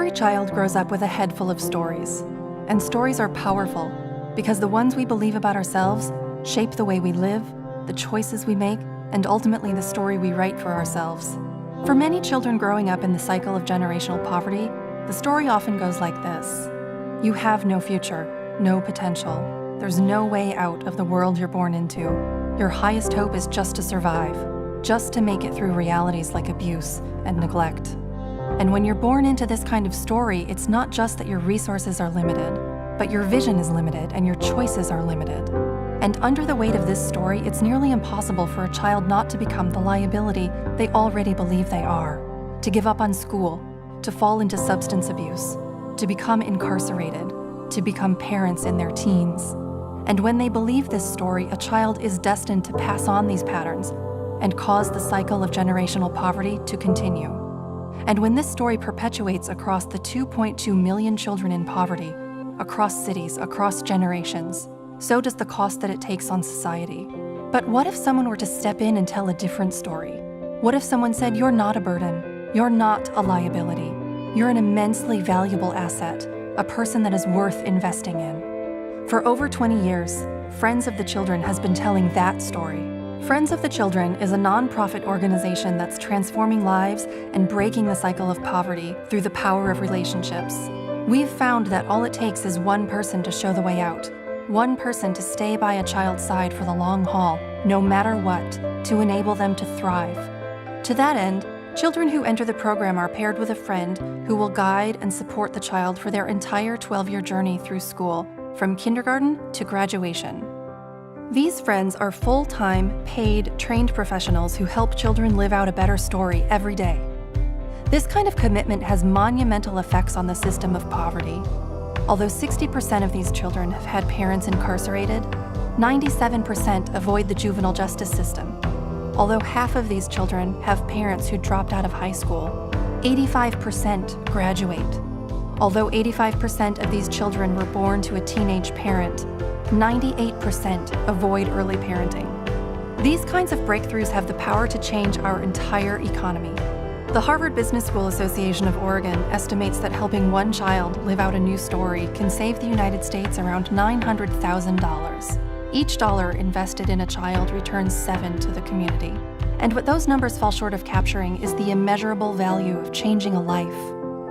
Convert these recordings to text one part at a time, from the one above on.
Every child grows up with a head full of stories. And stories are powerful because the ones we believe about ourselves shape the way we live, the choices we make, and ultimately the story we write for ourselves. For many children growing up in the cycle of generational poverty, the story often goes like this. You have no future, no potential. There's no way out of the world you're born into. Your highest hope is just to survive, just to make it through realities like abuse and neglect. And when you're born into this kind of story, it's not just that your resources are limited, but your vision is limited and your choices are limited. And under the weight of this story, it's nearly impossible for a child not to become the liability they already believe they are, to give up on school, to fall into substance abuse, to become incarcerated, to become parents in their teens. And when they believe this story, a child is destined to pass on these patterns and cause the cycle of generational poverty to continue. And when this story perpetuates across the 2.2 million children in poverty, across cities, across generations, so does the cost that it takes on society. But what if someone were to step in and tell a different story? What if someone said, you're not a burden, you're not a liability, you're an immensely valuable asset, a person that is worth investing in? For over 20 years, Friends of the Children has been telling that story. Friends of the Children is a nonprofit organization that's transforming lives and breaking the cycle of poverty through the power of relationships. We've found that all it takes is one person to show the way out, one person to stay by a child's side for the long haul, no matter what, to enable them to thrive. To that end, children who enter the program are paired with a friend who will guide and support the child for their entire 12-year journey through school, from kindergarten to graduation. These friends are full-time, paid, trained professionals who help children live out a better story every day. This kind of commitment has monumental effects on the system of poverty. Although 60% of these children have had parents incarcerated, 97% avoid the juvenile justice system. Although half of these children have parents who dropped out of high school, 85% graduate. Although 85% of these children were born to a teenage parent, 98% avoid early parenting. These kinds of breakthroughs have the power to change our entire economy. The Harvard Business School Association of Oregon estimates that helping one child live out a new story can save the United States around $900,000. Each dollar invested in a child returns 7 to the community. And what those numbers fall short of capturing is the immeasurable value of changing a life.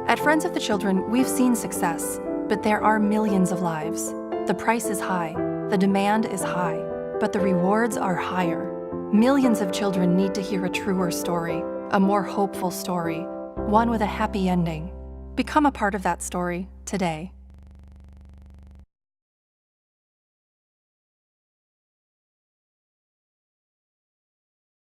At Friends of the Children, we've seen success, but there are millions of lives. The price is high, the demand is high, but the rewards are higher. Millions of children need to hear a truer story, a more hopeful story, one with a happy ending. Become a part of that story today.